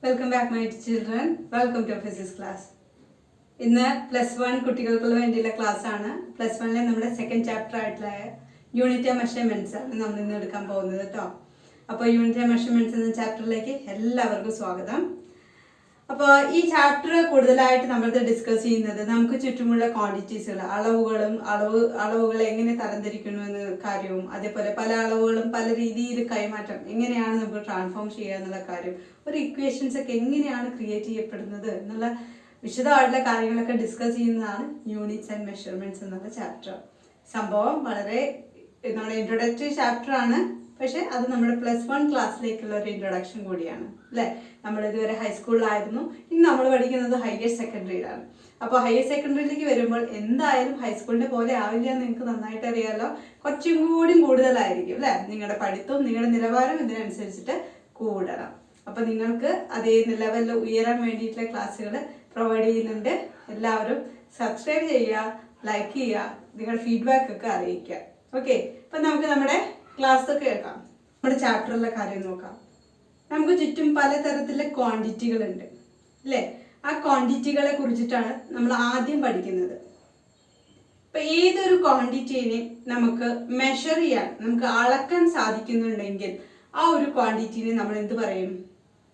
Welcome back my children. Welcome to physics class. ഇന്ന് +1 കുട്ടികൾക്കുള്ള വേണ്ടിയുള്ള ക്ലാസ് ആണ്. +1ലെ നമ്മുടെ സെക്കൻഡ് ചാപ്റ്റർ ആയിട്ടുള്ള യൂണിറ്റ് ഓഫ് മെഷർമെന്റ്സ് ആണ് നമ്മൾ ഇന്ന് എടുക്കാൻ പോകുന്നത് കേട്ടോ. അപ്പോൾ യൂണിറ്റ് ഓഫ് മെഷർമെന്റ്സ് എന്ന ചാപ്റ്ററിലേക്ക് എല്ലാവർക്കും സ്വാഗതം. അപ്പോൾ ഈ ചാപ്റ്റർ കൂടുതലായിട്ട് നമ്മൾ ഡിസ്കസ് ചെയ്യുന്നത് നമുക്ക് ചുറ്റുമുള്ള ക്വാണ്ടിറ്റീസുകൾ, അളവുകളെ എങ്ങനെ തരംതിരിക്കുന്നു എന്ന കാര്യവും, അതേപോലെ പല അളവുകളും പല രീതിയിൽ കൈമാറ്റം എങ്ങനെയാണ് നമുക്ക് ട്രാൻസ്ഫോം ചെയ്യുക എന്നുള്ള കാര്യം, ഒരു ഇക്വേഷൻസ് ഒക്കെ എങ്ങനെയാണ് ക്രിയേറ്റ് ചെയ്യപ്പെടുന്നത് എന്നുള്ള വിശദമായിട്ടുള്ള കാര്യങ്ങളൊക്കെ ഡിസ്കസ് ചെയ്യുന്നതാണ് യൂണിറ്റ്സ് ആൻഡ് മെഷർമെന്റ്സ് എന്നുള്ള ചാപ്റ്റർ. സംഭവം വളരെ നമ്മുടെ ഇൻട്രൊഡക്ടറി ചാപ്റ്റർ ആണ്, പക്ഷെ അത് നമ്മുടെ +1 ക്ലാസ്സിലേക്കുള്ള ഒരു ഇൻട്രൊഡക്ഷൻ കൂടിയാണ് അല്ലേ. നമ്മൾ ഇതുവരെ ഹൈസ്കൂളിലായിരുന്നു, ഇനി നമ്മൾ പഠിക്കുന്നത് ഹയർ സെക്കൻഡറിയിലാണ്. അപ്പോൾ ഹയർ സെക്കൻഡറിയിലേക്ക് വരുമ്പോൾ എന്തായാലും ഹൈസ്കൂളിനെ പോലെ ആവില്ല എന്ന് നിങ്ങൾക്ക് നന്നായിട്ട് അറിയാമല്ലോ. കുറച്ചും കൂടി കൂടുതലായിരിക്കും അല്ലേ. നിങ്ങളുടെ പഠിത്തവും നിങ്ങളുടെ നിലവാരവും ഇതിനനുസരിച്ചിട്ട് കൂടണം. അപ്പോൾ നിങ്ങൾക്ക് അതേ ലെവലിൽ ഉയരാൻ വേണ്ടിയിട്ടുള്ള ക്ലാസ്സുകൾ പ്രൊവൈഡ് ചെയ്യുന്നുണ്ട്. എല്ലാവരും സബ്സ്ക്രൈബ് ചെയ്യുക, ലൈക്ക് ചെയ്യുക, നിങ്ങളുടെ ഫീഡ്ബാക്ക് ഒക്കെ അറിയിക്കുക. ഓക്കെ, അപ്പം നമുക്ക് നമ്മുടെ ക്ലാസ് ഒക്കെ കേൾക്കാം. നമ്മുടെ ചാപ്റ്ററിലെ കാര്യം നോക്കാം. നമുക്ക് ചുറ്റും പലതരത്തിലുള്ള ക്വാണ്ടിറ്റികളുണ്ട് അല്ലേ. ആ ക്വാണ്ടിറ്റികളെ കുറിച്ചിട്ടാണ് നമ്മൾ ആദ്യം പഠിക്കുന്നത്. ഇപ്പം ഏതൊരു ക്വാണ്ടിറ്റീനെ നമുക്ക് മെഷർ ചെയ്യാൻ, നമുക്ക് അളക്കാൻ സാധിക്കുന്നുണ്ടെങ്കിൽ ആ ഒരു ക്വാണ്ടിറ്റീനെ നമ്മൾ എന്ത് പറയും?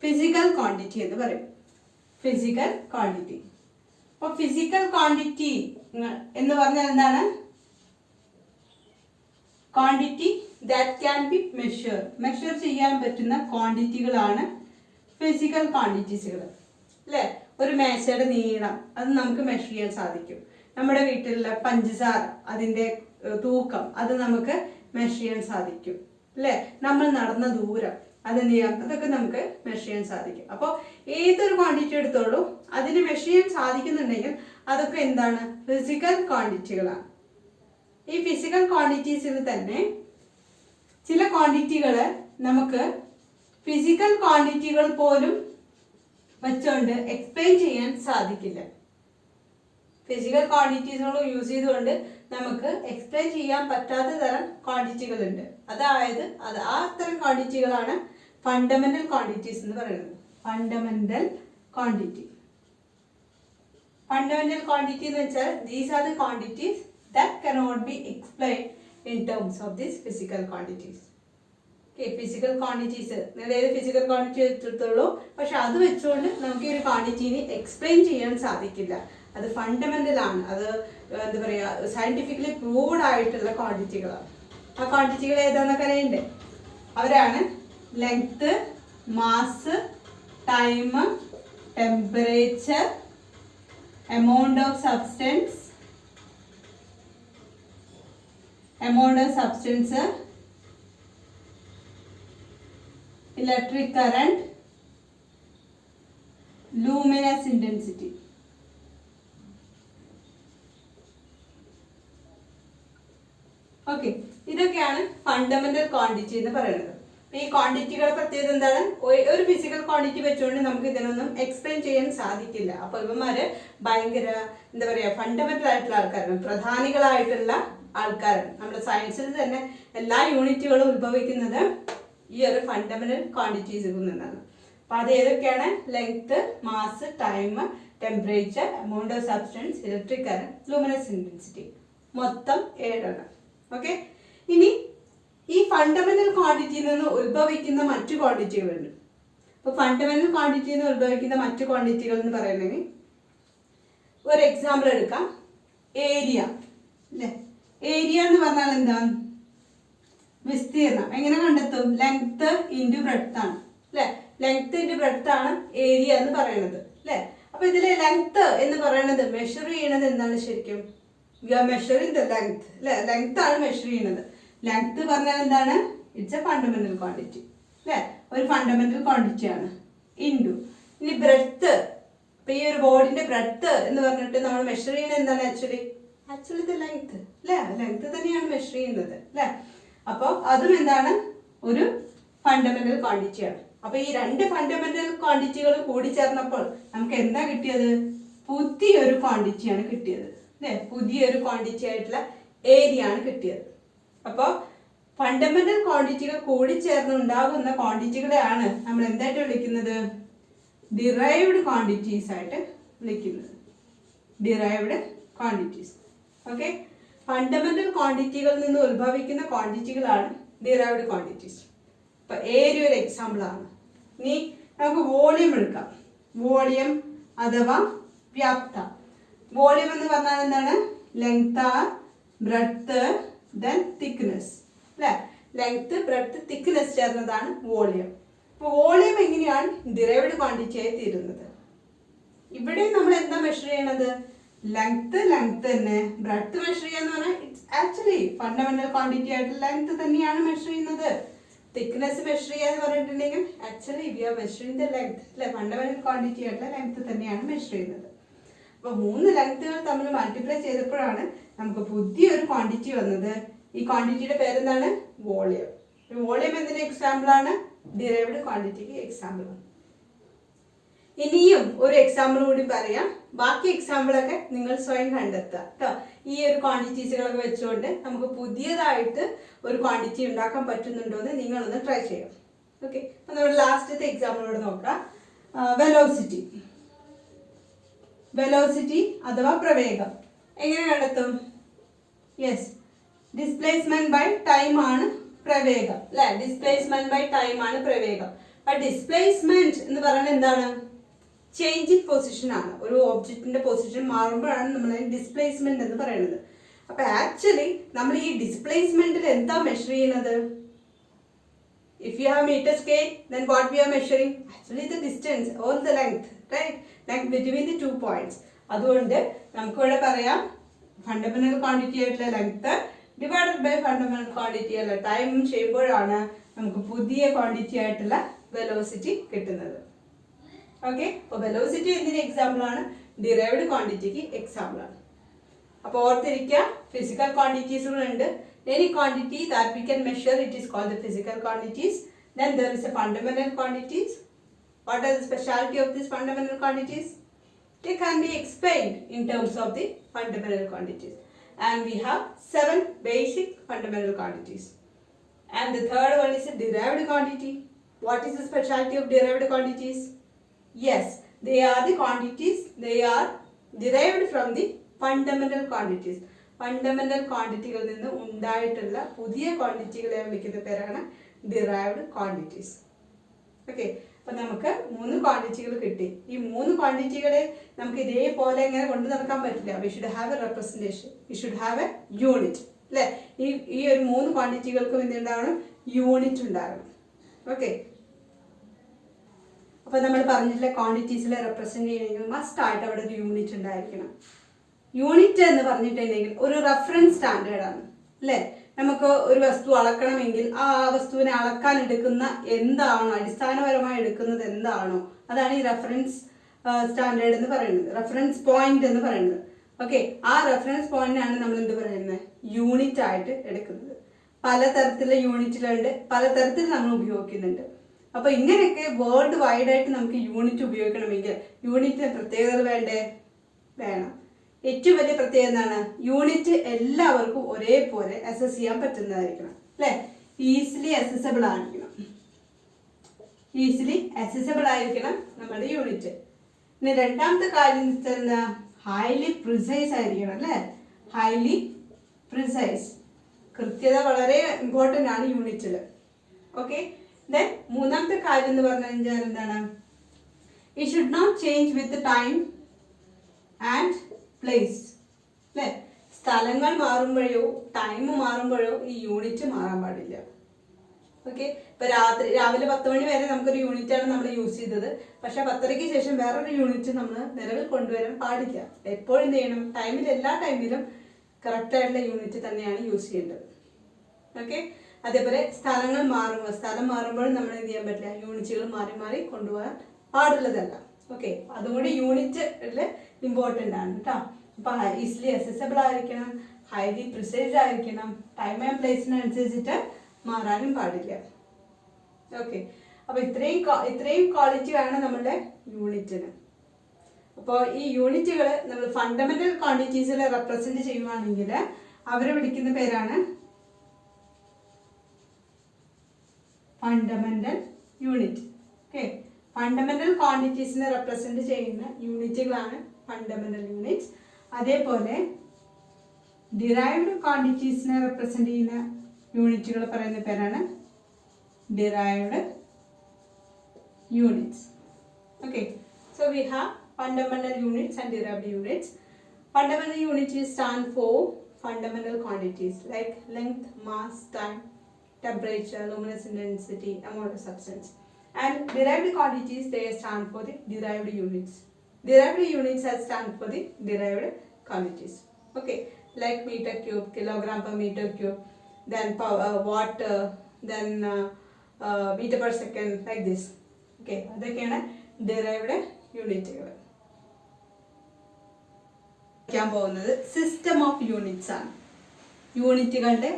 ഫിസിക്കൽ ക്വാണ്ടിറ്റി എന്ന് പറയും. Physical quantity. അപ്പോൾ ഫിസിക്കൽ ക്വാണ്ടിറ്റി എന്ന് പറഞ്ഞാൽ എന്താണ്? Quantity that can be measure ചെയ്യാൻ പറ്റുന്ന ക്വാണ്ടിറ്റികളാണ് ഫിസിക്കൽ ക്വാണ്ടിറ്റീസുകൾ അല്ലേ. ഒരു മേശയുടെ നീളം അത് നമുക്ക് മെഷർ ചെയ്യാൻ സാധിക്കും. നമ്മുടെ വീട്ടിലുള്ള പഞ്ചസാര, അതിൻ്റെ തൂക്കം അത് നമുക്ക് മെഷർ ചെയ്യാൻ സാധിക്കും അല്ലേ. നമ്മൾ നടന്ന ദൂരം, അതൊക്കെ നമുക്ക് മെഷർ ചെയ്യാൻ സാധിക്കും. അപ്പോൾ ഏതൊരു ക്വാണ്ടിറ്റി എടുത്തോളൂ, അതിന് മെഷർ ചെയ്യാൻ സാധിക്കുന്നുണ്ടെങ്കിൽ അതൊക്കെ എന്താണ്? ഫിസിക്കൽ ക്വാണ്ടിറ്റികളാണ്. ഈ ഫിസിക്കൽ ക്വാണ്ടിറ്റീസിൽ തന്നെ ചില ക്വാണ്ടിറ്റികൾ നമുക്ക് ഫിസിക്കൽ ക്വാണ്ടിറ്റികൾ പോലും വെച്ചുകൊണ്ട് എക്സ്പ്ലെയിൻ ചെയ്യാൻ സാധിക്കില്ല. ഫിസിക്കൽ ക്വാണ്ടിറ്റീസുകൾ യൂസ് ചെയ്തുകൊണ്ട് നമുക്ക് എക്സ്പ്ലെയിൻ ചെയ്യാൻ പറ്റാത്ത തരം ക്വാണ്ടിറ്റികളുണ്ട്. അതായത് ആ തരം ക്വാണ്ടിറ്റികളാണ് ഫണ്ടമെന്റൽ ക്വാണ്ടിറ്റീസ് എന്ന് പറയുന്നത്. ഫണ്ടമെന്റൽ ക്വാണ്ടിറ്റി എന്ന് വെച്ചാൽ these are the quantities that cannot be explained in terms of these physical quantities. Okay, physical quantities അതായത് ഫിസിക്കൽ ക്വാണ്ടിറ്റി എടുത്തുള്ളൂ, പക്ഷെ അത് വെച്ചുകൊണ്ട് നമുക്ക് ഈ ഒരു ക്വാണ്ടിറ്റീനെ എക്സ്പ്ലെയിൻ ചെയ്യാൻ സാധിക്കില്ല. അത് ഫണ്ടമെന്റൽ ആണ്. അത് എന്താ പറയുക, സയന്റിഫിക്കലി പ്രൂവ്ഡ് ആയിട്ടുള്ള ക്വാണ്ടിറ്റികളാണ്. ആ ക്വാണ്ടിറ്റികൾ ഏതാണെന്നൊക്കെ അറിയണ്ടേ? അവരാണ് length, mass, time, temperature, amount of substance, electric current, luminous intensity. Okay, ഇതൊക്കെയാണ് ഫണ്ടമെന്റൽ ക്വാണ്ടിറ്റി എന്ന് പറയുന്നത്. ഈ ക്വാണ്ടിറ്റികളുടെ പ്രത്യേകത എന്താണ്? ഒരു ഫിസിക്കൽ ക്വാണ്ടിറ്റി വെച്ചുകൊണ്ട് നമുക്ക് ഇതിനൊന്നും എക്സ്പ്ലെയിൻ ചെയ്യാൻ സാധിക്കില്ല. അപ്പോൾ ഇവന്മാര് ഭയങ്കര എന്താ പറയുക, ഫണ്ടമെന്റൽ ആയിട്ടുള്ള ആൾക്കാരാണ്, പ്രധാനികളായിട്ടുള്ള ആൾക്കാരാണ്. നമ്മുടെ സയൻസിൽ തന്നെ എല്ലാ യൂണിറ്റുകളും ഉത്ഭവിക്കുന്നത് ഈ ഒരു ഫണ്ടമെന്റൽ ക്വാണ്ടിറ്റീസിൽ നിന്നാണ്. അപ്പൊ അത് ഏതൊക്കെയാണ്? Length, mass, time, temperature, amount of substance, electric current, luminous intensity. മൊത്തം 7. ഓക്കെ, ഇനി ഈ ഫണ്ടമെന്റൽ ക്വാണ്ടിറ്റിയിൽ നിന്ന് ഉത്ഭവിക്കുന്ന മറ്റു ക്വാണ്ടിറ്റികളുണ്ട്. അപ്പൊ ഫണ്ടമെന്റൽ ക്വാണ്ടിറ്റിയിൽ നിന്ന് ഉത്ഭവിക്കുന്ന മറ്റു ക്വാണ്ടിറ്റികൾ എന്ന് പറയുന്നത്, ഒരു എക്സാമ്പിൾ എടുക്കാം. ഏരിയ അല്ലേ. ഏരിയ എന്ന് പറഞ്ഞാൽ എന്താണ്? വിസ്തീർണം. എങ്ങനെ കണ്ടെത്തും? ലെങ്ത് ഇൻറ്റു ബ്രെഡ്ത്ത് ആണ് അല്ലെ. ലെങ്ത് ഇൻറ്റു ബ്രെഡ്ത്ത് ആണ് ഏരിയ എന്ന് പറയുന്നത് അല്ലെ. അപ്പൊ ഇതിലെ ലെങ്ത് എന്ന് പറയുന്നത് മെഷർ ചെയ്യണത് എന്താണ്? ശരിക്കും മെഷറിംഗ് ദ ലെങ്ത് അല്ലെ. ലെങ്ത് ആണ് മെഷർ ചെയ്യുന്നത്. ലെങ്ത് പറഞ്ഞാൽ എന്താണ്? ഇറ്റ്സ് എ ഫണ്ടമെന്റൽ ക്വാണ്ടിറ്റി അല്ലെ. ഒരു ഫണ്ടമെന്റൽ ക്വാണ്ടിറ്റി ആണ്. ഇൻറ്റു ഇനി ബ്രെഡ്ത്ത്. ഇപ്പൊ ഈ ഒരു ബോഡിന്റെ ബ്രെഡ്ത്ത് എന്ന് പറഞ്ഞിട്ട് നമ്മൾ മെഷർ ചെയ്യുന്നത് എന്താണ്? ആക്ച്വലി ഇത് ലെങ്ത് അല്ലെ. ലെങ്ത് തന്നെയാണ് മെഷർ ചെയ്യുന്നത് അല്ലെ. അപ്പോൾ അതും എന്താണ്? ഒരു ഫണ്ടമെന്റൽ ക്വാണ്ടിറ്റിയാണ്. അപ്പൊ ഈ രണ്ട് ഫണ്ടമെന്റൽ ക്വാണ്ടിറ്റികളും കൂടി ചേർന്നപ്പോൾ നമുക്ക് എന്താ കിട്ടിയത്? പുതിയൊരു ക്വാണ്ടിറ്റിയാണ് കിട്ടിയത് അല്ലെ. പുതിയൊരു ക്വാണ്ടിറ്റി ആയിട്ടുള്ള ഏരിയ ആണ് കിട്ടിയത്. അപ്പോൾ ഫണ്ടമെന്റൽ ക്വാണ്ടിറ്റികൾ കൂടി ചേർന്ന് ഉണ്ടാകുന്ന ക്വാണ്ടിറ്റികളെയാണ് നമ്മൾ എന്തായിട്ട് വിളിക്കുന്നത്? ഡിറൈവ്ഡ് ക്വാണ്ടിറ്റീസ് ആയിട്ട് വിളിക്കുന്നത്. Derived quantities. ഓക്കെ, ഫണ്ടമെന്റൽ ക്വാണ്ടിറ്റികളിൽ നിന്ന് ഉത്ഭവിക്കുന്ന ക്വാണ്ടിറ്റികളാണ് ഡിറൈവ്ഡ് ക്വാണ്ടിറ്റീസ്. ഇപ്പൊ ഏരിയ ഒരു എക്സാമ്പിൾ ആണ്. ഇനി നമുക്ക് വോളിയം എടുക്കാം. വോളിയം അഥവാ വ്യാപ്ത. വോളിയം എന്ന് പറഞ്ഞാൽ എന്താണ്? ലെങ്ത്, ബ്രെഡ്ത്ത്, ദെൻ തിക്നെസ് അല്ലെ? ലെങ്ത്, ബ്രെഡ്ത്ത്, തിക്നെസ് ചേർന്നതാണ് വോളിയം. അപ്പോൾ വോളിയം എങ്ങനെയാണ് ഡിറൈവ്ഡ് ക്വാണ്ടിറ്റി ആയി തീരുന്നത്? ഇവിടെ നമ്മൾ എന്താ മെഷർ ചെയ്യണത്? ലെങ്ത് തന്നെ. ബ്രെഡ്ത്ത് മെഷർ ചെയ്യാന്ന് പറഞ്ഞാൽ ഇറ്റ്സ് ആക്ച്വലി ഫണ്ടമെന്റൽ ക്വാണ്ടിറ്റി ആയിട്ട് ലെങ്ത് തന്നെയാണ് മെഷർ ചെയ്യുന്നത്. തിക്നെസ് മെഷർ ചെയ്യാന്ന് പറഞ്ഞിട്ടുണ്ടെങ്കിൽ actually we are measuring the length അല്ലെ? ഫണ്ടമെന്റൽ ക്വാണ്ടിറ്റി ആയിട്ടുള്ള ലെങ്ത് തന്നെയാണ് മെഷർ ചെയ്യുന്നത്. അപ്പോൾ 3 ലെങ്ത്തുകൾ തമ്മിൽ മൾട്ടിപ്ലൈ ചെയ്തപ്പോഴാണ് നമുക്ക് പുതിയൊരു ക്വാണ്ടിറ്റി വന്നത്. ഈ ക്വാണ്ടിറ്റിയുടെ പേരെന്താണ്? വോളിയം. വോളിയം എന്തിന്റെ എക്സാമ്പിൾ ആണ്? ഡിറൈവ്ഡ് ക്വാണ്ടിറ്റിക്ക് എക്സാമ്പിൾ ആണ്. ഇനിയും ഒരു എക്സാമ്പിൾ കൂടി പറയാം. ബാക്കി എക്സാമ്പിളൊക്കെ നിങ്ങൾ സ്വയം കണ്ടെത്തുക കേട്ടോ. ഈ ഒരു ക്വാണ്ടിറ്റീസുകളൊക്കെ വെച്ചുകൊണ്ട് നമുക്ക് പുതിയതായിട്ട് ഒരു ക്വാണ്ടിറ്റി ഉണ്ടാക്കാൻ പറ്റുന്നുണ്ടോ എന്ന് നിങ്ങളൊന്ന് ട്രൈ ചെയ്യാം. ഓക്കെ, അപ്പം നമ്മുടെ ലാസ്റ്റത്തെ എക്സാമ്പിളോട് നോക്കാം. വെലോസിറ്റി. വെലോസിറ്റി അഥവാ പ്രവേഗം എങ്ങനെ കണ്ടെത്തും? യെസ്, ഡിസ്പ്ലേസ്മെന്റ് ബൈ ടൈം ആണ് പ്രവേഗം അല്ലെ? ഡിസ്പ്ലേസ്മെന്റ് ബൈ ടൈം ആണ് പ്രവേഗം. അപ്പൊ ഡിസ്പ്ലേസ്മെന്റ് എന്ന് പറയുന്നത് എന്താണ്? ചേഞ്ച് ഇൻ പൊസിഷൻ ആണ്. ഒരു ഓബ്ജക്റ്റിന്റെ പൊസിഷൻ മാറുമ്പോഴാണ് നമ്മൾ ഡിസ്പ്ലേസ്മെന്റ് എന്ന് പറയുന്നത്. അപ്പൊ ആക്ച്വലി നമ്മൾ ഈ ഡിസ്പ്ലേസ്മെന്റിൽ എന്താ മെഷർ ചെയ്യുന്നത്? If you have meter scale, then what we are measuring? Actually the distance or the length, right? Length between the 2 points. അതുകൊണ്ട് നമുക്ക് ഇവിടെ പറയാം ഫണ്ടമെന്റൽ ക്വാണ്ടിറ്റി ആയിട്ടുള്ള length divided by fundamental quantity ആയിട്ടുള്ള ടൈം ചെയ്യുമ്പോഴാണ് നമുക്ക് പുതിയ ക്വാണ്ടിറ്റി ആയിട്ടുള്ള വെലോസിറ്റി കിട്ടുന്നത്. ഓക്കെ, അപ്പോൾ വെലോസിറ്റി എന്തിന് എക്സാമ്പിൾ ആണ്? ഡിറൈവ്ഡ് ക്വാണ്ടിറ്റിക്ക് എക്സാമ്പിൾ ആണ്. അപ്പോൾ ഓർത്തിരിക്കുക, physical ക്വാണ്ടിറ്റീസുകളുണ്ട്. Any quantity that we can measure, it is called the physical quantities. Then there is a fundamental quantities. What are the speciality of these fundamental quantities? They can be explained in terms of the fundamental quantities. And we have 7 basic fundamental quantities. And the third one is a derived quantity. What is the speciality of derived quantities? Yes, they are the quantities. They are derived from the fundamental quantities. Fundamental ക്വാണ്ടിറ്റികളിൽ നിന്ന് ഉണ്ടായിട്ടുള്ള പുതിയ ക്വാണ്ടിറ്റികളെ വിളിക്കുന്ന പേരാണ് derived quantities. Okay, അപ്പം നമുക്ക് 3 ക്വാണ്ടിറ്റികൾ കിട്ടി. ഈ 3 ക്വാണ്ടിറ്റികളെ നമുക്ക് ഇതേപോലെ ഇങ്ങനെ കൊണ്ടു നടക്കാൻ പറ്റില്ല. We should have A representation, we should have A unit അല്ലേ? ഈ ഒരു 3 ക്വാണ്ടിറ്റികൾക്കും എന്തുണ്ടാവണം? യൂണിറ്റ് ഉണ്ടാകണം. ഓക്കെ, അപ്പം നമ്മൾ പറഞ്ഞിട്ടുള്ള ക്വാണ്ടിറ്റീസിലെ റെപ്രസെൻറ്റ് ചെയ്യണമെങ്കിൽ മസ്റ്റ് ആയിട്ട് അവിടെ ഒരു യൂണിറ്റ് ഉണ്ടായിരിക്കണം. യൂണിറ്റ് എന്ന് പറഞ്ഞിട്ടുണ്ടെങ്കിൽ ഒരു റെഫറൻസ് സ്റ്റാൻഡേർഡ് ആണ് അല്ലേ? നമുക്ക് ഒരു വസ്തു അളക്കണമെങ്കിൽ ആ വസ്തുവിനെ അളക്കാൻ എടുക്കുന്ന എന്താണോ, അടിസ്ഥാനപരമായി എടുക്കുന്നത് എന്താണോ, അതാണ് ഈ റെഫറൻസ് സ്റ്റാൻഡേർഡ് എന്ന് പറയുന്നത്, റെഫറൻസ് പോയിന്റ് എന്ന് പറയുന്നത്. ഓക്കെ, ആ റെഫറൻസ് പോയിന്റാണ് നമ്മൾ എന്ത് പറയുന്നത്? യൂണിറ്റ് ആയിട്ട് എടുക്കുന്നത്. പലതരത്തിലുള്ള യൂണിറ്റുകളുണ്ട്, പലതരത്തിൽ നമ്മൾ ഉപയോഗിക്കുന്നുണ്ട്. അപ്പോൾ ഇങ്ങനെയൊക്കെ വേൾഡ് വൈഡ് ആയിട്ട് നമുക്ക് യൂണിറ്റ് ഉപയോഗിക്കണമെങ്കിൽ യൂണിറ്റിന് പ്രത്യേകതകൾ വേണ്ടേ? വേണം. ഏറ്റവും വലിയ പ്രത്യേകത എന്താണ്? യൂണിറ്റ് എല്ലാവർക്കും ഒരേപോലെ അസസ് ചെയ്യാൻ പറ്റുന്നതായിരിക്കണം അല്ലെ? ഈസിലി അസസബിൾ ആയിരിക്കണം. ഈസിലി അസസബിൾ ആയിരിക്കണം നമ്മുടെ യൂണിറ്റ്. ഇനി രണ്ടാമത്തെ കാര്യം എന്താ? ഹൈലി പ്രിസൈസ് ആയിരിക്കണം അല്ലെ? ഹൈലി പ്രിസൈസ്, കൃത്യത വളരെ ഇമ്പോർട്ടൻ്റ് ആണ് യൂണിറ്റിൽ. ഓക്കെ, ദെൻ മൂന്നാമത്തെ കാര്യം എന്ന് പറഞ്ഞു കഴിഞ്ഞാൽ എന്താണ്? It should not change with time and place അല്ലേ? സ്ഥലങ്ങൾ മാറുമ്പോഴോ ടൈം മാറുമ്പോഴോ ഈ യൂണിറ്റ് മാറാൻ പാടില്ല. ഓക്കെ, ഇപ്പൊ രാവിലെ 10 മണി വരെ നമുക്കൊരു യൂണിറ്റാണ് നമ്മൾ യൂസ് ചെയ്തത്. പക്ഷെ 10:30ക്ക് ശേഷം വേറൊരു യൂണിറ്റ് നമ്മൾ നിലവിൽ കൊണ്ടുവരാൻ പാടില്ല. എപ്പോഴും എന്ത് ചെയ്യണം? ടൈമിൽ എല്ലാ ടൈമിലും കറക്റ്റ് ആയിട്ടുള്ള യൂണിറ്റ് തന്നെയാണ് യൂസ് ചെയ്യേണ്ടത്. ഓക്കെ, അതേപോലെ സ്ഥലങ്ങൾ സ്ഥലം മാറുമ്പോഴും നമ്മൾ എന്ത് ചെയ്യാൻ പറ്റില്ല? യൂണിറ്റുകൾ മാറി മാറി കൊണ്ടുപോകാൻ പാടുള്ളതല്ല. ഓക്കെ, അതുകൊണ്ട് യൂണിറ്റ് ഇമ്പോർട്ടൻ്റ് ആണ് കേട്ടോ. അപ്പൊ ഈസിലി അസസബിൾ ആയിരിക്കണം, ഹൈലി പ്രിസൈസ് ആയിരിക്കണം, ടൈം ആൻഡ് പ്ലേസിനനുസരിച്ചിട്ട് മാറാനും പാടില്ല. ഓക്കെ, അപ്പൊ ഇത്രയും ക്വാളിറ്റി ആണ് നമ്മുടെ യൂണിറ്റിന്. അപ്പോൾ ഈ യൂണിറ്റുകൾ നമ്മൾ ഫണ്ടമെന്റൽ ക്വാണ്ടിറ്റീസിൽ റെപ്രസെന്റ് ചെയ്യുവാണെങ്കിൽ അവരെ വിളിക്കുന്ന പേരാണ് ഫണ്ടമെന്റൽ യൂണിറ്റ്. ഓക്കെ, ഫണ്ടമെന്റൽ ക്വാണ്ടിറ്റീസിനെ റെപ്രസെന്റ് ചെയ്യുന്ന യൂണിറ്റുകളാണ് ഫണ്ടമെന്റൽ യൂണിറ്റ്സ്. അതേപോലെ ഡിറൈവ്ഡ് ക്വാണ്ടിറ്റീസിനെ റെപ്രസെന്റ് ചെയ്യുന്ന യൂണിറ്റുകൾ പറയുന്ന പേരാണ് derived units. Okay, so we have fundamental units and derived units. Fundamental units stand for fundamental quantities like length, mass, time, temperature, luminescent intensity, amount of substance. And derived quantities, they stand for the derived units. Derived units stand for the derived quantities. Okay, like meter cube, kilogram per meter cube, then watt, then meter per second, like this. Okay, അതൊക്കെയാണ് derived യൂണിറ്റുകൾ. പഠിക്കാൻ പോകുന്നത് system of units ആണ്. യൂണിറ്റുകളുടെ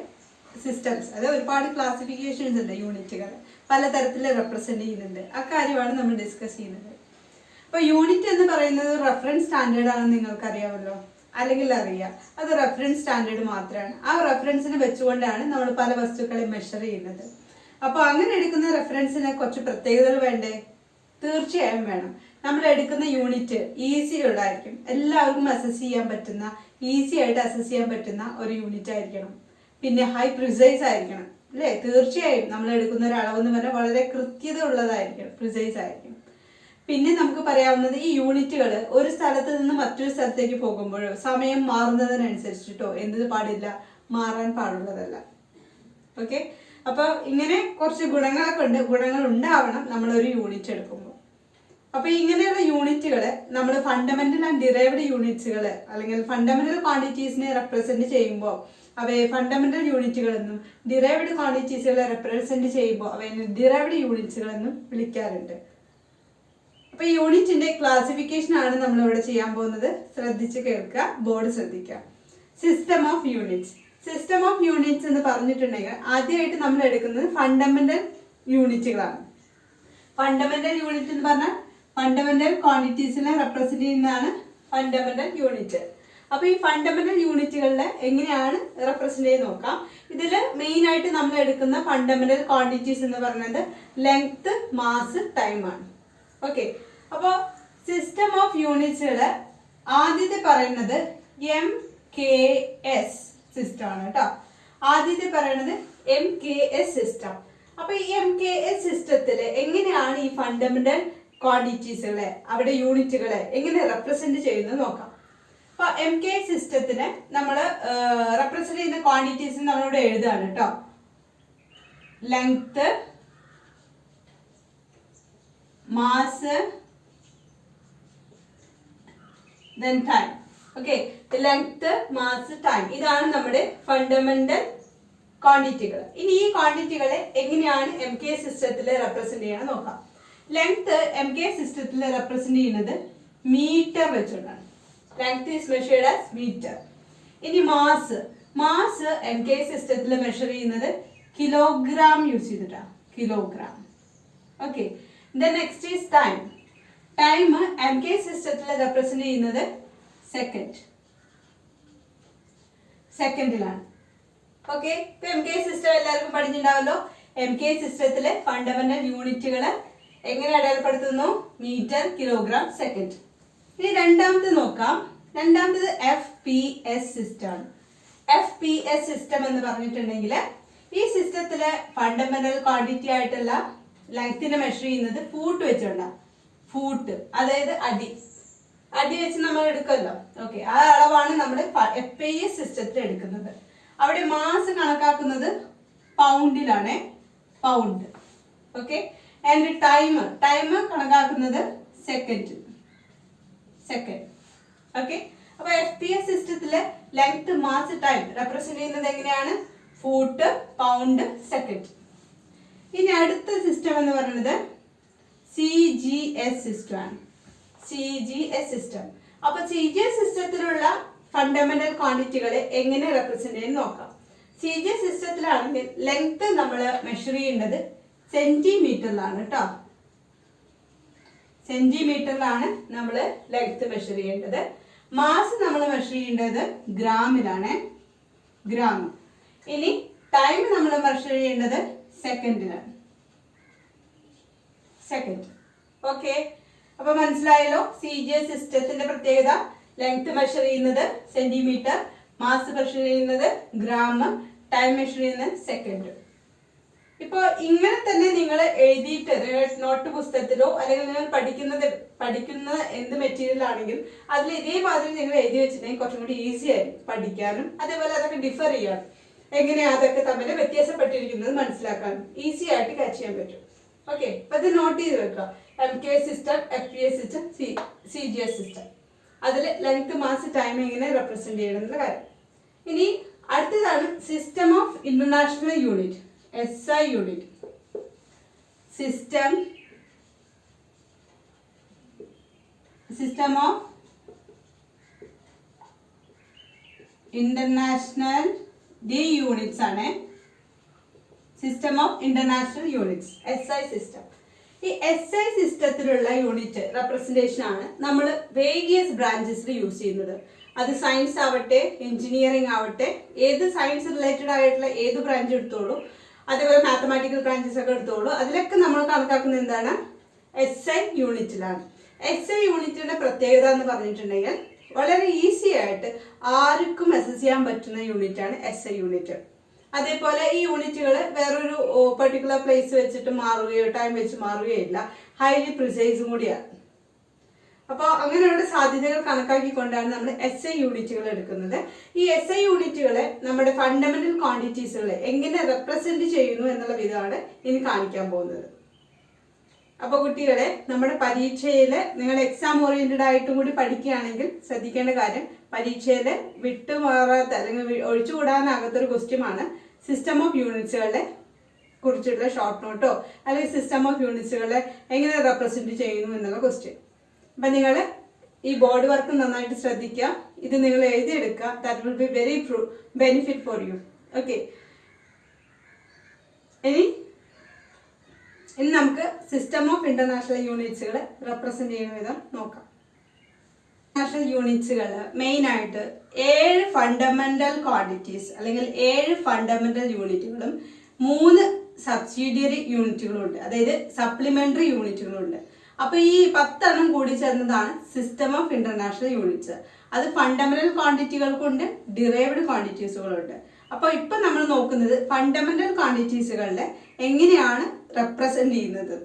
systems, അതായത് ഒരുപാട് classifications ഉണ്ട്. യൂണിറ്റുകൾ പലതരത്തിൽ റെപ്രസെന്റ് ചെയ്യുന്നുണ്ട്. അക്കാര്യമാണ് നമ്മൾ ഡിസ്കസ് ചെയ്യുന്നത്. അപ്പോൾ യൂണിറ്റ് എന്ന് പറയുന്നത് റെഫറൻസ് സ്റ്റാൻഡേർഡ് ആണെന്ന് നിങ്ങൾക്കറിയാമല്ലോ, അല്ലെങ്കിൽ അറിയാം. അത് റെഫറൻസ് സ്റ്റാൻഡേർഡ് മാത്രമാണ്. ആ റെഫറൻസിനെ വെച്ചുകൊണ്ടാണ് നമ്മൾ പല വസ്തുക്കളെയും മെഷർ ചെയ്യുന്നത്. അപ്പോൾ അങ്ങനെ എടുക്കുന്ന റെഫറൻസിന് കുറച്ച് പ്രത്യേകതകൾ വേണ്ടേ? തീർച്ചയായും വേണം. നമ്മൾ എടുക്കുന്ന യൂണിറ്റ് ഈസി ഉള്ളതായിരിക്കും, എല്ലാവർക്കും അസസ് ചെയ്യാൻ പറ്റുന്ന, ഈസി ആയിട്ട് അസസ് ചെയ്യാൻ പറ്റുന്ന ഒരു യൂണിറ്റ് ആയിരിക്കണം. പിന്നെ ഹൈ പ്രിസൈസ് ആയിരിക്കണം, അല്ലേ? തീർച്ചയായും നമ്മൾ എടുക്കുന്ന ഒരു അളവെന്ന് പറഞ്ഞാൽ വളരെ കൃത്യത ഉള്ളതായിരിക്കണം, പ്രിസൈസ് ആയിരിക്കും. പിന്നെ നമുക്ക് പറയാവുന്നത്, ഈ യൂണിറ്റുകൾ ഒരു സ്ഥലത്ത് നിന്ന് മറ്റൊരു സ്ഥലത്തേക്ക് പോകുമ്പോഴോ സമയം മാറുന്നതിനനുസരിച്ചിട്ടോ എന്ത് പാടില്ല, മാറാൻ പാടുള്ളതല്ല. ഓക്കെ, അപ്പോൾ ഇങ്ങനെ കുറച്ച് ഗുണങ്ങളൊക്കെ ഉണ്ട്. ഗുണങ്ങൾ ഉണ്ടാവണം നമ്മളൊരു യൂണിറ്റ് എടുക്കുമ്പോൾ. അപ്പോൾ ഇങ്ങനെയുള്ള യൂണിറ്റുകൾ നമ്മൾ ഫണ്ടമെന്റൽ ആൻഡ് ഡിറൈവ്ഡ് യൂണിറ്റ്സുകൾ അല്ലെങ്കിൽ ഫണ്ടമെന്റൽ ക്വാണ്ടിറ്റീസിനെ റെപ്രസെന്റ് ചെയ്യുമ്പോൾ അവയെ ഫണ്ടമെന്റൽ യൂണിറ്റുകൾ എന്നും ഡിറൈവ്ഡ് ക്വാണ്ടിറ്റീസുകളെ റെപ്രസെന്റ് ചെയ്യുമ്പോൾ അവയെ ഡിറൈവ്ഡ് യൂണിറ്റ്സുകൾ എന്നും വിളിക്കാറുണ്ട്. അപ്പോൾ ഈ യൂണിറ്റിന്റെ ക്ലാസിഫിക്കേഷൻ ആണ് നമ്മളിവിടെ ചെയ്യാൻ പോകുന്നത്. ശ്രദ്ധിച്ച് കേൾക്കുക, ബോർഡ് ശ്രദ്ധിക്കുക. System of units. System of units എന്ന് പറഞ്ഞിട്ടുണ്ടെങ്കിൽ ആദ്യമായിട്ട് നമ്മൾ എടുക്കുന്നത് ഫണ്ടമെന്റൽ യൂണിറ്റുകളാണ്. ഫണ്ടമെന്റൽ യൂണിറ്റ് എന്ന് പറഞ്ഞാൽ ഫണ്ടമെന്റൽ ക്വാണ്ടിറ്റീസിനെ റെപ്രസെന്റ് ചെയ്യുന്നതാണ് ഫണ്ടമെന്റൽ യൂണിറ്റ്. അപ്പോൾ ഈ ഫണ്ടമെന്റൽ യൂണിറ്റുകളിൽ എങ്ങനെയാണ് റെപ്രസെന്റ് ചെയ്ത് നോക്കാം. ഇതിൽ മെയിൻ ആയിട്ട് നമ്മൾ എടുക്കുന്ന ഫണ്ടമെന്റൽ ക്വാണ്ടിറ്റീസ് എന്ന് പറയുന്നത് ലെങ്ത്, മാസ്, ടൈം ആണ്. ഓക്കെ, അപ്പോൾ സിസ്റ്റം ഓഫ് യൂണിറ്റ്സുകൾ ആദ്യത്തെ പറയുന്നത് MKS സിസ്റ്റം ആണ് കേട്ടോ. ആദ്യത്തെ പറയുന്നത് MKS സിസ്റ്റം. അപ്പൊ ഈ MKS സിസ്റ്റത്തിൽ എങ്ങനെയാണ് ഈ ഫണ്ടമെന്റൽ ക്വാണ്ടിറ്റീസുകളെ, അവിടെ യൂണിറ്റുകളെ എങ്ങനെ റെപ്രസെന്റ് ചെയ്യുന്നത് നോക്കാം. അപ്പൊ MKS സിസ്റ്റത്തിന് നമ്മൾ റെപ്രസെന്റ് ചെയ്യുന്ന ക്വാണ്ടിറ്റീസ് നമ്മളിവിടെ എഴുതാണ് കേട്ടോ. Length, mass, then time. Okay, length, mass, time, ഇതാണ് നമ്മുടെ ഫണ്ടമെന്റൽ ക്വാണ്ടിറ്റികൾ. ഇനി ഈ ക്വാണ്ടിറ്റികളെ എങ്ങനെയാണ് MKS സിസ്റ്റത്തിൽ റെപ്രസെന്റ് ചെയ്യാൻ നോക്കാം. ലെങ്ത് MKS സിസ്റ്റത്തിൽ റെപ്രസെന്റ് ചെയ്യുന്നത് മീറ്റർ വെച്ചുകൊണ്ടാണ്. Length is measured as metre. ഇനി മാസ് MKS സിസ്റ്റത്തിൽ മെഷർ ചെയ്യുന്നത് കിലോഗ്രാം യൂസ് ചെയ്തിട്ടാണ്, kilogram. Okay, then next is time. Time MKS സിസ്റ്റത്തിൽ റെപ്രസെന്റ് ചെയ്യുന്നത് സെക്കൻഡിലാണ്. ഓക്കെ, ഇപ്പൊ MKS സിസ്റ്റം എല്ലാവർക്കും പഠിച്ചിട്ടുണ്ടാവല്ലോ. MKS സിസ്റ്റത്തിലെ ഫണ്ടമെന്റൽ യൂണിറ്റുകൾ എങ്ങനെ അടയാളപ്പെടുത്തുന്നു? Metre, kilogram, second. ഇനി രണ്ടാമത്തെ നോക്കാം. രണ്ടാമത്തത് FPS സിസ്റ്റം ആണ്. FPS സിസ്റ്റം എന്ന് പറഞ്ഞിട്ടുണ്ടെങ്കിൽ ഈ സിസ്റ്റത്തിലെ ഫണ്ടമെന്റൽ ക്വാണ്ടിറ്റി ആയിട്ടുള്ള ലെങ്തിനെ മെഷർ ചെയ്യുന്നത് ഫൂട്ട് വെച്ചുകൊണ്ടാണ്. ഫൂട്ട് അതായത് അടി വെച്ച് നമ്മൾ എടുക്കുമല്ലോ. ഓക്കെ, ആ അളവാണ് നമ്മൾ FPS സിസ്റ്റത്തിൽ എടുക്കുന്നത്. അവിടെ മാസ് കണക്കാക്കുന്നത് പൗണ്ടിലാണ്, പൗണ്ട്. ഓക്കെ, ആൻഡ് ടൈം കണക്കാക്കുന്നത് സെക്കൻഡ്. ഓക്കെ, അപ്പൊ FPS സിസ്റ്റത്തിലെ ലെങ്ത്, മാസ്, ടൈം റെപ്രസെന്റ് ചെയ്യുന്നത് എങ്ങനെയാണ്? Foot, pound, second. ഇനി അടുത്ത സിസ്റ്റം എന്ന് പറയുന്നത് CGS സിസ്റ്റം ആണ്. CGS system. അപ്പൊ CGS സിസ്റ്റത്തിലുള്ള ഫണ്ടമെന്റൽ ക്വാണ്ടിറ്റികളെ എങ്ങനെ റെപ്രസെന്റ് ചെയ്യാൻ നോക്കാം. CGS സിസ്റ്റത്തിലാണെങ്കിൽ ലെങ്ത് നമ്മൾ മെഷർ ചെയ്യേണ്ടത് സെന്റിമീറ്ററിലാണ് കേട്ടോ. സെന്റിമീറ്ററിലാണ് നമ്മൾ ലെങ്ത് മെഷർ ചെയ്യേണ്ടത്. മാസ് നമ്മൾ മെഷർ ചെയ്യേണ്ടത് ഗ്രാമിലാണ്, ഗ്രാം. ഇനി ടൈം നമ്മൾ മെഷർ ചെയ്യേണ്ടത് സെക്കൻഡിലാണ്, സെക്കൻഡ്. ഓക്കെ, അപ്പൊ മനസ്സിലായല്ലോ. CGS സിസ്റ്റത്തിന്റെ പ്രത്യേകത ലെങ്ത് മെഷർ ചെയ്യുന്നത് സെന്റിമീറ്റർ, മാസ് മെഷർ ചെയ്യുന്നത് ഗ്രാം, ടൈം മെഷർ ചെയ്യുന്നത് സെക്കൻഡ്. ഇപ്പൊ ഇങ്ങനെ തന്നെ നിങ്ങൾ എഴുതിയിട്ട് നോട്ട് പുസ്തകത്തിലോ അല്ലെങ്കിൽ നിങ്ങൾ പഠിക്കുന്ന എന്ത് മെറ്റീരിയൽ ആണെങ്കിലും അതിൽ ഇതേമാതിരി നിങ്ങൾ എഴുതി വെച്ചിട്ടുണ്ടെങ്കിൽ കുറച്ചും കൂടി ഈസി ആയിരിക്കും പഠിക്കാനും, അതേപോലെ അതൊക്കെ ഡിഫർ ചെയ്യാനും, എങ്ങനെയാ അതൊക്കെ തമ്മിൽ വ്യത്യാസപ്പെട്ടിരിക്കുന്നത് മനസ്സിലാക്കാനും ഈസി ആയിട്ട് ക്യാച്ച് ചെയ്യാൻ പറ്റും. ഓക്കെ, അപ്പൊ ഇത് നോട്ട് ചെയ്ത് വെക്കുക. MKS system, FPGA system, CGS system, അതിൽ ലെങ്ത്, മാസ്, ടൈം എങ്ങനെ റെപ്രസെന്റ് ചെയ്യണം എന്നുള്ള കാര്യം. ഇനി അടുത്തതാണ് system of international unit, SI unit. System of international units ആണ് system of international units, SI system. ഈ SI സിസ്റ്റത്തിലുള്ള യൂണിറ്റ് റെപ്രസെന്റേഷൻ ആണ് നമ്മൾ വേരിയസ് ബ്രാഞ്ചസിൽ യൂസ് ചെയ്യുന്നത്. അത് സയൻസ് ആവട്ടെ, എഞ്ചിനീയറിംഗ് ആവട്ടെ, ഏത് സയൻസ് റിലേറ്റഡ് ആയിട്ടുള്ള ഏത് ബ്രാഞ്ച് എടുത്തോളൂ, അതേപോലെ മാത്തമാറ്റിക്കൽ ബ്രാഞ്ചസ് ഒക്കെ എടുത്തോളൂ, അതിലൊക്കെ നമ്മൾ കണക്കാക്കുന്നത് എന്താണ്? SI യൂണിറ്റിലാണ്. SI യൂണിറ്റിന്റെ പ്രത്യേകത എന്ന് പറഞ്ഞിട്ടുണ്ടെങ്കിൽ വളരെ ഈസി ആയിട്ട് ആർക്കും അസസ് ചെയ്യാൻ പറ്റുന്ന യൂണിറ്റാണ് SI യൂണിറ്റ്. അതേപോലെ ഈ യൂണിറ്റുകൾ വേറൊരു പെർട്ടിക്കുലർ പ്ലേസ് വെച്ചിട്ട് മാറുകയോ ടൈം വെച്ച് മാറുകയോ ഇല്ല, ഹൈലി പ്രിസൈസും കൂടിയാണ്. അപ്പോൾ അങ്ങനെയുള്ള സാധ്യതകൾ കണക്കാക്കിക്കൊണ്ടാണ് നമ്മൾ SI യൂണിറ്റുകൾ എടുക്കുന്നത്. ഈ SI യൂണിറ്റുകളെ നമ്മുടെ ഫണ്ടമെന്റൽ ക്വാണ്ടിറ്റീസുകളെ എങ്ങനെ റെപ്രസെന്റ് ചെയ്യുന്നു എന്നുള്ള വിധമാണ് ഇനി കാണിക്കാൻ പോകുന്നത്. അപ്പോൾ കുട്ടികളെ, നമ്മുടെ പരീക്ഷയിൽ നിങ്ങൾ എക്സാം ഓറിയന്റഡ് ആയിട്ടും കൂടി പഠിക്കുകയാണെങ്കിൽ ശ്രദ്ധിക്കേണ്ട കാര്യം, പരീക്ഷയിൽ വിട്ടുമാറാത്ത അല്ലെങ്കിൽ ഒഴിച്ചുകൂടാനാകാത്തൊരു ക്വസ്റ്റ്യനാണ് സിസ്റ്റം ഓഫ് യൂണിറ്റ്സുകളെ കുറിച്ചുള്ള ഷോർട്ട് നോട്ടോ അല്ലെങ്കിൽ സിസ്റ്റം ഓഫ് യൂണിറ്റ്സുകളെ എങ്ങനെ റെപ്രസെന്റ് ചെയ്യുന്നു എന്നുള്ള ക്വസ്റ്റ്യൻ. അപ്പം നിങ്ങൾ ഈ ബോർഡ് വർക്ക് നന്നായിട്ട് ശ്രദ്ധിക്കുക, ഇത് നിങ്ങൾ എഴുതിയെടുക്കുക. That will be very benefit for you. Okay, ഇനി നമുക്ക് സിസ്റ്റം ഓഫ് ഇന്റർനാഷണൽ യൂണിറ്റ്സുകൾ റെപ്രസെന്റ് ചെയ്യുന്ന വിധം നോക്കാം. ഇന്റർനാഷണൽ യൂണിറ്റ്സുകൾ മെയിൻ ആയിട്ട് 7 ഫണ്ടമെന്റൽ ക്വാണ്ടിറ്റീസ് അല്ലെങ്കിൽ 7 ഫണ്ടമെന്റൽ യൂണിറ്റുകളും 3 സബ്സിഡിയറി യൂണിറ്റുകളുണ്ട്, അതായത് സപ്ലിമെന്ററി യൂണിറ്റുകളുണ്ട്. അപ്പൊ ഈ 10 കൂടി ചേർന്നതാണ് സിസ്റ്റം ഓഫ് ഇന്റർനാഷണൽ യൂണിറ്റ്സ്. അത് ഫണ്ടമെന്റൽ ക്വാണ്ടിറ്റികൾക്കുണ്ട്, ഡിറൈവ്ഡ് ക്വാണ്ടിറ്റീസുകളുണ്ട്. അപ്പൊ ഇപ്പൊ നമ്മൾ നോക്കുന്നത് ഫണ്ടമെന്റൽ ക്വാണ്ടിറ്റീസുകളിലെ എങ്ങനെയാണ് റെപ്രസെന്റ് ചെയ്യുന്നത്,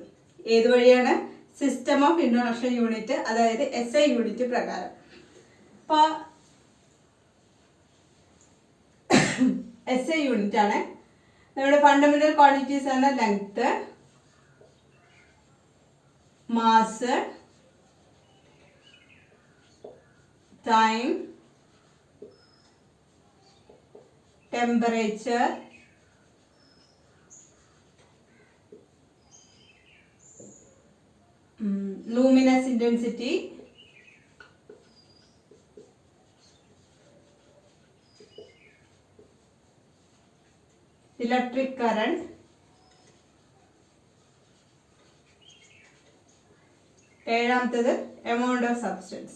ഏത് വഴിയാണ്? സിസ്റ്റം ഓഫ് ഇന്റർനാഷണൽ യൂണിറ്റ്, അതായത് SI യൂണിറ്റ് പ്രകാരം. അപ്പൊ SI യൂണിറ്റ് ആണ് നമ്മുടെ ഫണ്ടമെന്റൽ ക്വാണ്ടിറ്റീസ് ആണ് length, mass, time, temperature, luminous intensity, electric current, ഏഴാമത്തേത് amount of substance.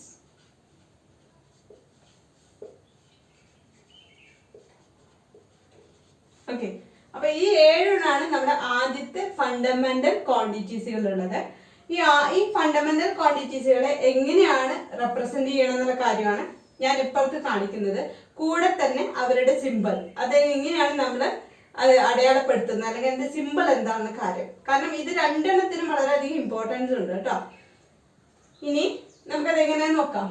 Okay, അപ്പൊ ഈ 7 നമ്മുടെ ആദ്യത്തെ ഫണ്ടമെന്റൽ ക്വാണ്ടിറ്റീസുകൾ ഉള്ളത്. ഈ ഫണ്ടമെന്റൽ ക്വാണ്ടിറ്റീസുകളെ എങ്ങനെയാണ് റെപ്രസെന്റ് ചെയ്യണം എന്നുള്ള കാര്യമാണ് ഞാൻ ഇപ്പോഴത്തെ കാണിക്കുന്നത്. കൂടെ തന്നെ അവരുടെ സിമ്പിൾ, അത് എങ്ങനെയാണ് നമ്മൾ അടയാളപ്പെടുത്തുന്നത് അല്ലെങ്കിൽ അതിന്റെ സിമ്പിൾ എന്താണെന്ന കാര്യം. കാരണം ഇത് രണ്ടെണ്ണത്തിനും വളരെയധികം ഇമ്പോർട്ടൻസ് ഉണ്ട് കേട്ടോ. ഇനി നമുക്കത് എങ്ങനെയാന്ന് നോക്കാം.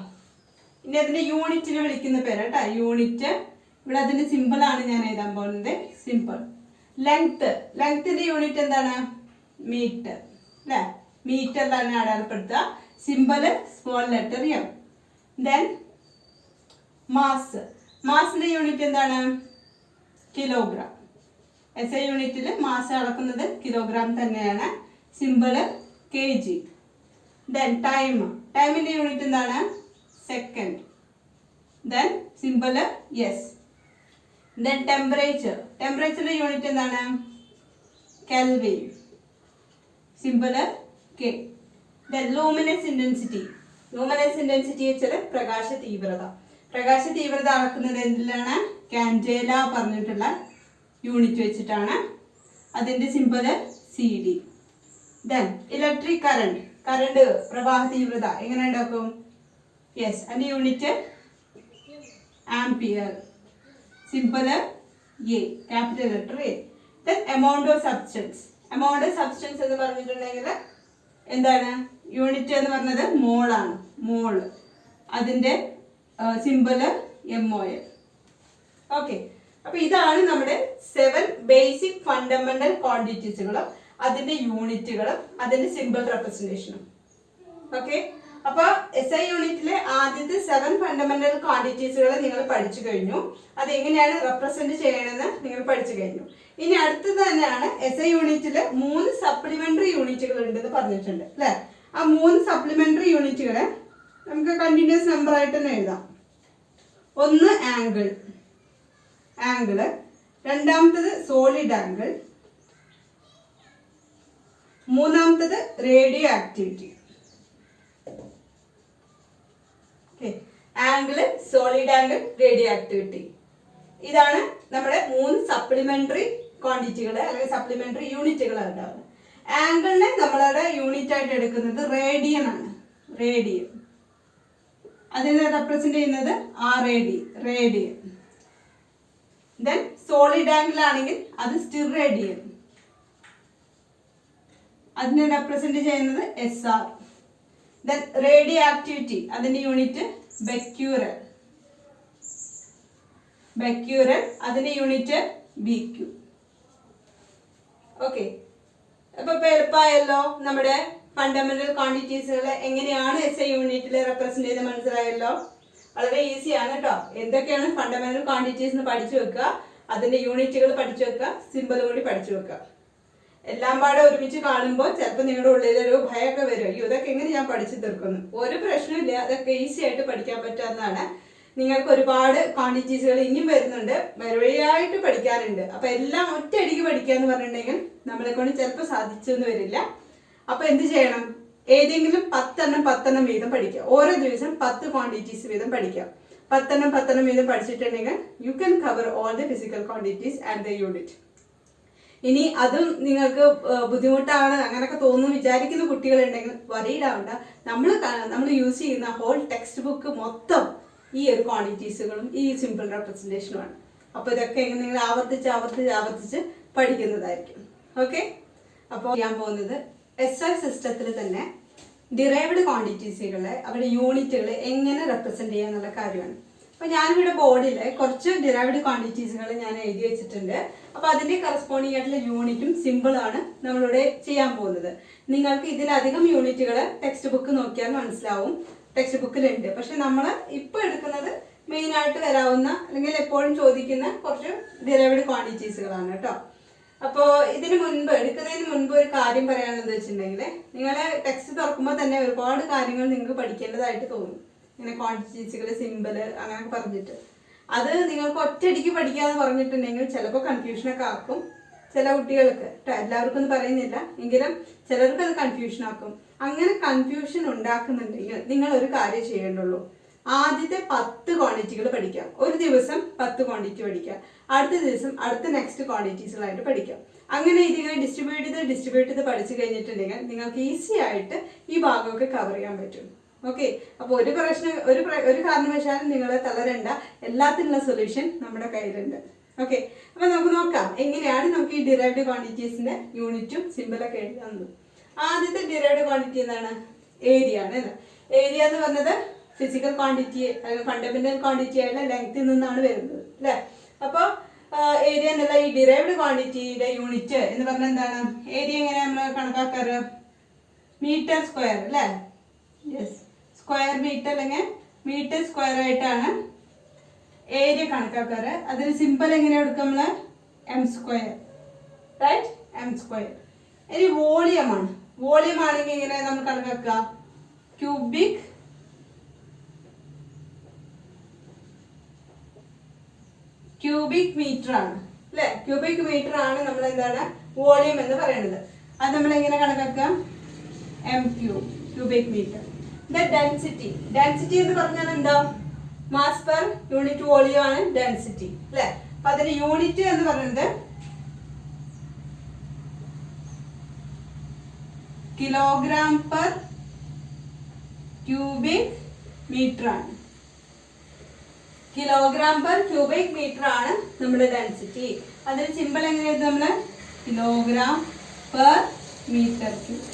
ഇനി അതിന്റെ യൂണിറ്റിനെ വിളിക്കുന്ന പേര് കേട്ടോ, യൂണിറ്റ്. ഇവിടെ അതിന്റെ സിമ്പിൾ ആണ് ഞാൻ എഴുതാൻ പോകുന്നത്. സിമ്പിൾ. ലെങ്ത്തിന്റെ യൂണിറ്റ് എന്താണ്? മീറ്റർ അല്ലെ? മീറ്ററിലാണ് അടയാളപ്പെടുത്തുക. Simple small letter M. Then മാസിന്റെ യൂണിറ്റ് എന്താണ്? കിലോഗ്രാം. SI യൂണിറ്റിൽ മാസ് അളക്കുന്നത് കിലോഗ്രാം തന്നെയാണ്. Simple kg. ദെൻ ടൈമിന്റെ യൂണിറ്റ് എന്താണ്? Second. Then simple S. Then ടെമ്പറേച്ചറിന്റെ യൂണിറ്റ് എന്താണ്? Kelvin. Simple K. Then luminous intensity വെച്ചാൽ പ്രകാശ തീവ്രത അളക്കുന്നത് എന്തിലാണ്? കാൻഡേല പറഞ്ഞിട്ടുള്ള യൂണിറ്റ് വെച്ചിട്ടാണ്. അതിന്റെ simple CD. Then electric current പ്രവാഹ തീവ്രത എങ്ങനെ ഉണ്ടാക്കും? യെസ്, അതിന്റെ unit ampere. Simple A, capital letter A. Then amount of substance. Amount of substance എന്ന് പറഞ്ഞിട്ടുണ്ടെങ്കിൽ എന്താണ്? യൂണിറ്റ് എന്ന് പറഞ്ഞത് മോൾ ആണ്. മോൾ, അതിന്റെ സിമ്പിൾ MOL. ഓക്കെ, അപ്പൊ ഇതാണ് നമ്മുടെ 7 ബേസിക് ഫണ്ടമെന്റൽ ക്വാണ്ടിറ്റീസുകളും അതിന്റെ യൂണിറ്റുകളും അതിന്റെ സിമ്പിൾ റെപ്രസെന്റേഷനും. ഓക്കെ, അപ്പൊ SI യൂണിറ്റിലെ ആദ്യത്തെ 7 ഫണ്ടമെന്റൽ ക്വാണ്ടിറ്റീസുകൾ നിങ്ങൾ പഠിച്ചു കഴിഞ്ഞു. അത് എങ്ങനെയാണ് റെപ്രസെന്റ് ചെയ്യണമെന്ന് നിങ്ങൾ പഠിച്ചു കഴിഞ്ഞു. ഇനി അടുത്തത് തന്നെയാണ് SI യൂണിറ്റില് 3 സപ്ലിമെന്ററി യൂണിറ്റുകൾ ഉണ്ടെന്ന് പറഞ്ഞിട്ടുണ്ട് അല്ലെ? ആ 3 സപ്ലിമെന്ററി യൂണിറ്റുകളെ നമുക്ക് കണ്ടിന്യൂസ് നമ്പർ ആയിട്ട് തന്നെ എഴുതാം. ഒന്ന് ആംഗിള്, രണ്ടാമത്തത് സോളിഡ് ആംഗിൾ, മൂന്നാമത്തത് radio activity. Angle, solid angle, radio activity. ഇതാണ് നമ്മുടെ 3 സപ്ലിമെന്ററി ക്വാണ്ടിറ്റികൾ അല്ലെങ്കിൽ സപ്ലിമെന്ററി യൂണിറ്റുകൾ ഉണ്ടാവുന്നത്. ആംഗിളിനെ നമ്മളുടെ യൂണിറ്റ് ആയിട്ട് എടുക്കുന്നത് റേഡിയൻ ആണ്. റേഡിയൻ അതിനെ റെപ്രസെന്റ് ചെയ്യുന്നത് RAD, radian. Then solid angle ആണെങ്കിൽ അത് സ്റ്റിറേഡിയൻ, അതിനെ റെപ്രസെന്റ് ചെയ്യുന്നത് SR. ദെൻ റേഡിയോ ആക്ടിവിറ്റി അതിന്റെ യൂണിറ്റ് ബെക്യൂറൽ, അതിന്റെ യൂണിറ്റ് BQ. ഓക്കെ, അപ്പൊ എളുപ്പമായല്ലോ. നമ്മുടെ ഫണ്ടമെന്റൽ ക്വാണ്ടിറ്റീസുകളെ എങ്ങനെയാണ് SI യൂണിറ്റിൽ റെപ്രസെന്റ് ചെയ്ത് മനസ്സിലായല്ലോ. വളരെ ഈസിയാണ് കേട്ടോ. എന്തൊക്കെയാണ് ഫണ്ടമെന്റൽ ക്വാണ്ടിറ്റീസ് എന്ന് പഠിച്ചു വെക്കുക, അതിന്റെ യൂണിറ്റുകൾ പഠിച്ചു വെക്കുക, സിമ്പിൾ കൂടി പഠിച്ചു വെക്കുക. എല്ലാം പാടെ ഒരുമിച്ച് കാണുമ്പോൾ ചിലപ്പോൾ നിങ്ങളുടെ ഉള്ളിൽ ഒരു ഭയമൊക്കെ വരും. ഇതൊക്കെ എങ്ങനെ ഞാൻ പഠിച്ചു തീർക്കുന്നു? ഒരു പ്രശ്നമില്ല, അതൊക്കെ ഈസി ആയിട്ട് പഠിക്കാൻ പറ്റാവുന്നതാണ്. നിങ്ങൾക്ക് ഒരുപാട് ക്വാണ്ടിറ്റീസുകൾ ഇനിയും വരുന്നുണ്ട്, വഴിയായിട്ട് പഠിക്കാനുണ്ട്. അപ്പൊ എല്ലാം ഒറ്റയടിക്ക് പഠിക്കാന്ന് പറഞ്ഞിട്ടുണ്ടെങ്കിൽ നമ്മളെ കൊണ്ട് ചിലപ്പോൾ സാധിച്ചെന്ന് വരില്ല. അപ്പൊ എന്ത് ചെയ്യണം? ഏതെങ്കിലും 10 വീതം പഠിക്കുക. ഓരോ ദിവസം 10 ക്വാണ്ടിറ്റീസ് വീതം പഠിക്കാം. 10 വീതം പഠിച്ചിട്ടുണ്ടെങ്കിൽ you can cover all the physical quantities and the unit. ഇനി അതും നിങ്ങൾക്ക് ബുദ്ധിമുട്ടാണ് അങ്ങനെയൊക്കെ തോന്നുന്നു വിചാരിക്കുന്ന കുട്ടികളുണ്ടെങ്കിൽ വറീഡാവണ്ട. നമ്മൾ യൂസ് ചെയ്യുന്ന ഹോൾ ടെക്സ്റ്റ് ബുക്ക് മൊത്തം ഈ ഒരു ക്വാണ്ടിറ്റീസുകളും ഈ സിമ്പിൾ റെപ്രസെന്റേഷനുമാണ്. അപ്പൊ ഇതൊക്കെ നിങ്ങൾ ആവർത്തിച്ച് പഠിക്കുന്നതായിരിക്കും. ഓക്കെ, അപ്പോൾ ചെയ്യാൻ പോകുന്നത് SI സിസ്റ്റത്തിൽ തന്നെ ഡിറൈവ്ഡ് ക്വാണ്ടിറ്റീസുകളെ അവരുടെ യൂണിറ്റുകൾ എങ്ങനെ റെപ്രസെന്റ് ചെയ്യുക എന്നുള്ള കാര്യമാണ്. അപ്പൊ ഞാനിവിടെ ബോർഡിൽ കുറച്ച് ഡിറൈവ്ഡ് ക്വാണ്ടിറ്റീസുകൾ ഞാൻ എഴുതി വെച്ചിട്ടുണ്ട്. അപ്പൊ അതിന്റെ കറസ്പോണ്ടിങ് ആയിട്ടുള്ള യൂണിറ്റും സിമ്പിളാണ് നമ്മളിവിടെ ചെയ്യാൻ പോകുന്നത്. നിങ്ങൾക്ക് ഇതിലധികം യൂണിറ്റുകൾ ടെക്സ്റ്റ് ബുക്ക് നോക്കിയാൽ മനസ്സിലാവും, ടെക്സ്റ്റ് ബുക്കിലുണ്ട്. പക്ഷെ നമ്മൾ ഇപ്പൊ എടുക്കുന്നത് മെയിൻ ആയിട്ട് വരാവുന്ന അല്ലെങ്കിൽ എപ്പോഴും ചോദിക്കുന്ന കുറച്ച് ഡിറൈവ്ഡ് ക്വാണ്ടിറ്റീസുകളാണ് കേട്ടോ. അപ്പോൾ എടുക്കുന്നതിന് മുൻപ് ഒരു കാര്യം പറയാനുള്ളത് വെച്ചിട്ടുണ്ടെങ്കിൽ, നിങ്ങളെ ടെക്സ്റ്റ് തുറക്കുമ്പോൾ തന്നെ ഒരുപാട് കാര്യങ്ങൾ നിങ്ങൾക്ക് പഠിക്കേണ്ടതായിട്ട് തോന്നും. ഇങ്ങനെ ക്വാണ്ടിറ്റീസുകൾ, സിമ്പിള് അങ്ങനെയൊക്കെ പറഞ്ഞിട്ട് അത് നിങ്ങൾക്ക് ഒറ്റയടിക്ക് പഠിക്കാന്ന് പറഞ്ഞിട്ടുണ്ടെങ്കിൽ ചിലപ്പോൾ കൺഫ്യൂഷനൊക്കെ ആക്കും ചില കുട്ടികൾക്ക്. എല്ലാവർക്കും ഒന്നും പറയുന്നില്ല, എങ്കിലും ചിലർക്ക് അത് കൺഫ്യൂഷൻ ആക്കും. അങ്ങനെ കൺഫ്യൂഷൻ ഉണ്ടാക്കുന്നുണ്ടെങ്കിൽ നിങ്ങൾ ഒരു കാര്യം ചെയ്യേണ്ടുള്ളൂ. ആദ്യത്തെ 10 ക്വാണ്ടിറ്റികൾ പഠിക്കാം. ഒരു ദിവസം 10 ക്വാണ്ടിറ്റി പഠിക്കാം. അടുത്ത ദിവസം അടുത്ത നെക്സ്റ്റ് ക്വാണ്ടിറ്റീസുകളായിട്ട് പഠിക്കാം. അങ്ങനെ ഇതിങ്ങനെ ഡിസ്ട്രിബ്യൂട്ട് ചെയ്ത് പഠിച്ചു കഴിഞ്ഞിട്ടുണ്ടെങ്കിൽ നിങ്ങൾക്ക് ഈസി ആയിട്ട് ഈ ഭാഗമൊക്കെ കവർ ചെയ്യാൻ പറ്റും. ഓക്കെ, അപ്പോൾ ഒരു കാരണവശാലും നിങ്ങൾ തളരണ്ട. എല്ലാത്തിനുള്ള സൊല്യൂഷൻ നമ്മുടെ കയ്യിലുണ്ട്. ഓക്കെ, അപ്പൊ നമുക്ക് നോക്കാം എങ്ങനെയാണ് നമുക്ക് ഈ ഡിറൈവ്ഡ് ക്വാണ്ടിറ്റീസിന്റെ യൂണിറ്റും സിമ്പിളൊക്കെ എഴുതാവുന്നത്. ആദ്യത്തെ ഡിറൈവ്ഡ് ക്വാണ്ടിറ്റി എന്താണ്? ഏരിയ ആണ്. ഏരിയ എന്ന് പറഞ്ഞത് ഫിസിക്കൽ ക്വാണ്ടിറ്റി അല്ലെങ്കിൽ ഫണ്ടമെന്റൽ ക്വാണ്ടിറ്റി ആയിട്ടുള്ള ലെങ്ത്തിൽ നിന്നാണ് വരുന്നത് അല്ലെ? അപ്പോൾ ഏരിയ എന്നുള്ള ഈ ഡിറൈവ്ഡ് ക്വാണ്ടിറ്റിയുടെ യൂണിറ്റ് എന്ന് പറഞ്ഞാൽ എന്താണ്? ഏരിയ എങ്ങനെ നമ്മൾ കണക്കാക്കാറ്? മീറ്റർ സ്ക്വയർ അല്ലെ? യെസ്, സ്ക്വയർ മീറ്റർ അല്ലെങ്കിൽ മീറ്റർ സ്ക്വയർ ആയിട്ടാണ് ഏരിയ കണക്കാക്കാറ്. അതിന് സിമ്പിൾ എങ്ങനെ എടുക്കാം? നമ്മള് M square, right? M square. ഇനി വോളിയം ആണ്. വോളിയം ആണെങ്കിൽ എങ്ങനെ നമ്മൾ കണക്കാക്കുക? ക്യൂബിക് മീറ്റർ ആണ് അല്ലെ? ക്യൂബിക് മീറ്റർ ആണ് നമ്മൾ എന്താണ് വോളിയം എന്ന് പറയുന്നത്. അത് നമ്മൾ എങ്ങനെ കണക്കാക്കാം? M³ cubic metre. ഡെൻസിറ്റി എന്ന് പറഞ്ഞാൽ എന്താ? മാസ് പെർ യൂണിറ്റ് വോളിയം ആണ് ഡെൻസിറ്റി അല്ലെ? അപ്പൊ അതിന്റെ യൂണിറ്റ് എന്ന് പറയുന്നത് കിലോഗ്രാം പെർ ക്യൂബിക് മീറ്റർ ആണ്. കിലോഗ്രാം പെർ ക്യൂബിക് മീറ്റർ ആണ് നമ്മുടെ ഡെൻസിറ്റി. അതിന് സിമ്പിൾ എങ്ങനെ എഴുതും നമ്മൾ? Kilogram per metre cube.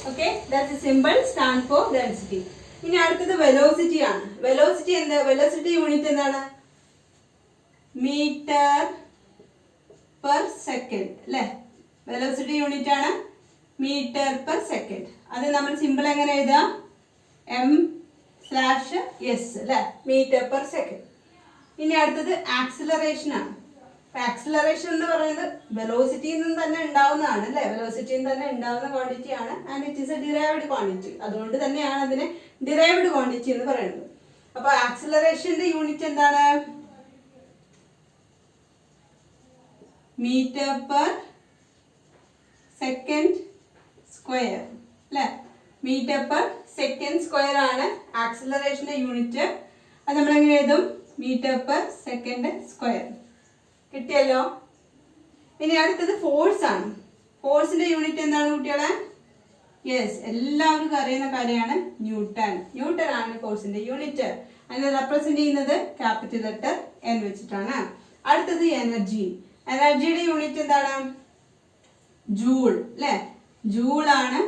Okay, that's a simple stand for density. ഇനി അടുത്തത് വെലോസിറ്റി ആണ്. വെലോസിറ്റി എന്താ? വെലോസിറ്റി യൂണിറ്റ് എന്താണ്? മീറ്റർ പെർ സെക്കൻഡ് അല്ലേ? വെലോസിറ്റി യൂണിറ്റ് ആണ് മീറ്റർ പെർ സെക്കൻഡ്. അത് നമ്മൾ സിമ്പിൾ എങ്ങനെ എഴുതാം? m/s അല്ലേ? Metre per second. ഇനി അടുത്തത് ആക്സിലറേഷൻ ആണ്. ആക്സിലറേഷൻ എന്ന് പറയുന്നത് വെലോസിറ്റിയിൽ നിന്ന് തന്നെ ഉണ്ടാവുന്നതാണ് അല്ലേ? വെലോസിറ്റിയിൽ തന്നെ ഉണ്ടാവുന്ന ക്വാണ്ടിറ്റി ആണ്. And it is a derived quantity. അതുകൊണ്ട് തന്നെയാണ് അതിനെ ഡിറൈവ്ഡ് ക്വാണ്ടിറ്റി എന്ന് പറയുന്നത്. അപ്പോൾ ആക്സിലറേഷന്റെ യൂണിറ്റ് എന്താണ്? മീറ്റർ പെർ സെക്കൻഡ് സ്ക്വയർ അല്ലേ? മീറ്റർ പെർ സെക്കൻഡ് സ്ക്വയർ ആണ് ആക്സിലറേഷന്റെ യൂണിറ്റ്. അത് നമ്മൾ എങ്ങനെ എഴുതും? Metre per second square. കിട്ടിയല്ലോ. ഇനി അടുത്തത് ഫോഴ്സ് ആണ്. ഫോഴ്സിന്റെ യൂണിറ്റ് എന്താണ് കുട്ടികളെ? യെസ്, എല്ലാവർക്കും അറിയുന്ന കാര്യമാണ് ന്യൂട്ടൺ. ന്യൂട്ടൺ ആണ് ഫോഴ്സിന്റെ യൂണിറ്റ്. അതിനെ റെപ്രസെന്റ് ചെയ്യുന്നത് ക്യാപിറ്റൽ ലെറ്റർ എൻ വെച്ചിട്ടാണ്. അടുത്തത് എനർജി. എനർജിയുടെ യൂണിറ്റ് എന്താണ്? ജൂൾ അല്ലെ? ജൂൾ ആണ്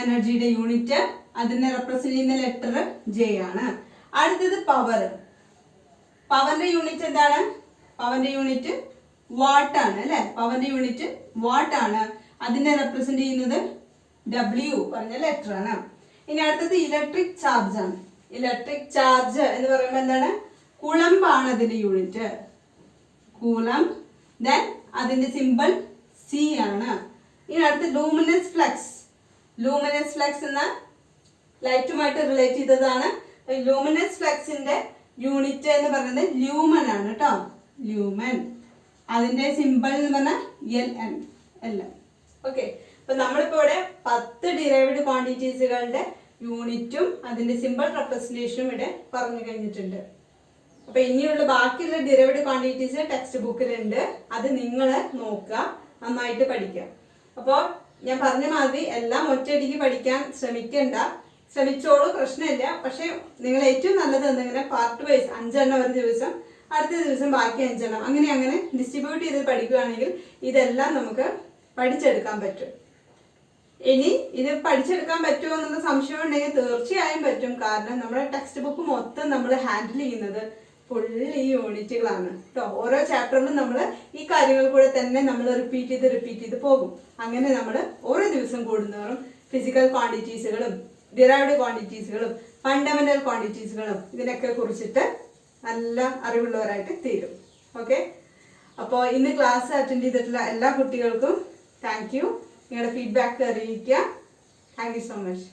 എനർജിയുടെ യൂണിറ്റ്. അതിനെ റെപ്രസെന്റ് ചെയ്യുന്ന ലെറ്റർ ജെ ആണ്. അടുത്തത് പവർ. പവറിന്റെ യൂണിറ്റ് എന്താണ്? പവറിന്റെ യൂണിറ്റ് വാട്ട് ആണ് അല്ലെ? പവറിന്റെ യൂണിറ്റ് വാട്ട് ആണ്. അതിനെ റെപ്രസെന്റ് ചെയ്യുന്നത് ഡബ്ല്യു പറഞ്ഞ ലെറ്റർ ആണ്. ഇനി അടുത്തത് ഇലക്ട്രിക് ചാർജ് ആണ്. ഇലക്ട്രിക് ചാർജ് എന്ന് പറയുമ്പോൾ എന്താണ്? കുളമ്പ് ആണ് അതിന്റെ യൂണിറ്റ്. കൂലംബ്. ദെൻ അതിന്റെ സിമ്പിൾ സി ആണ്. ഇനി അടുത്ത് ലൂമിനസ് ഫ്ലക്സ്. ലൂമിനസ് ഫ്ലക്സ് എന്ന ലൈറ്റുമായിട്ട് റിലേറ്റ് ചെയ്തതാണ്. ലൂമിനസ് ഫ്ലക്സിന്റെ യൂണിറ്റ് എന്ന് പറയുന്നത് ല്യൂമൻ ആണ് കേട്ടോ. ല്യൂമൻ. അതിന്റെ സിമ്പിൾ എന്ന് പറഞ്ഞാൽ എൽ. ഓക്കെ, അപ്പൊ നമ്മളിപ്പോ ഇവിടെ 10 ഡിറൈവ്ഡ് ക്വാണ്ടിറ്റീസുകളുടെ യൂണിറ്റും അതിന്റെ സിമ്പിൾ റെപ്രസെന്റേഷനും ഇവിടെ പറഞ്ഞു കഴിഞ്ഞിട്ടുണ്ട്. അപ്പൊ ഇനിയുള്ള ബാക്കിയുള്ള ഡിറൈവ്ഡ് ക്വാണ്ടിറ്റീസ് ടെക്സ്റ്റ് ബുക്കിലുണ്ട്. അത് നിങ്ങൾ നോക്കുക, നന്നായിട്ട് പഠിക്കുക. അപ്പോൾ ഞാൻ പറഞ്ഞ മാതിരി എല്ലാം ഒറ്റയടിക്ക് പഠിക്കാൻ ശ്രമിച്ചോളൂ, പ്രശ്നമില്ല. പക്ഷെ നിങ്ങൾ ഏറ്റവും നല്ലത് എന്തെങ്കിലും പാർട്ട് വൈസ് 5 എണ്ണം ഒരു ദിവസം, അടുത്ത ദിവസം ബാക്കി 5 എണ്ണം, അങ്ങനെ ഡിസ്ട്രിബ്യൂട്ട് ചെയ്ത് പഠിക്കുകയാണെങ്കിൽ ഇതെല്ലാം നമുക്ക് പഠിച്ചെടുക്കാൻ പറ്റും. ഇനി ഇത് പഠിച്ചെടുക്കാൻ പറ്റുമോ എന്നുള്ള സംശയം ഉണ്ടെങ്കിൽ തീർച്ചയായും പറ്റും. കാരണം നമ്മുടെ ടെക്സ്റ്റ് ബുക്ക് മൊത്തം നമ്മൾ ഹാൻഡിൽ ചെയ്യുന്നത് ഫുള്ള് ഈ യൂണിറ്റുകളാണ് കേട്ടോ. ഓരോ ചാപ്റ്ററിലും നമ്മൾ ഈ കാര്യങ്ങൾ കൂടെ തന്നെ നമ്മൾ റിപ്പീറ്റ് ചെയ്ത് പോകും. അങ്ങനെ നമ്മൾ ഓരോ ദിവസം കൂടുന്നവരും ഫിസിക്കൽ ക്വാണ്ടിറ്റീസുകളും ഡിറൈവ്ഡ് ക്വാണ്ടിറ്റീസുകളും ഫണ്ടമെന്റൽ ക്വാണ്ടിറ്റീസുകളും ഇതിനൊക്കെ കുറിച്ചിട്ട് നല്ല അറിവുള്ളവരായിട്ട് തീരും. ഓക്കെ, അപ്പോൾ ഇന്ന് ക്ലാസ് അറ്റൻഡ് ചെയ്തിട്ടുള്ള എല്ലാ കുട്ടികൾക്കും താങ്ക് യു. നിങ്ങളുടെ ഫീഡ്ബാക്ക് അറിയിക്കുക. Thank you so much.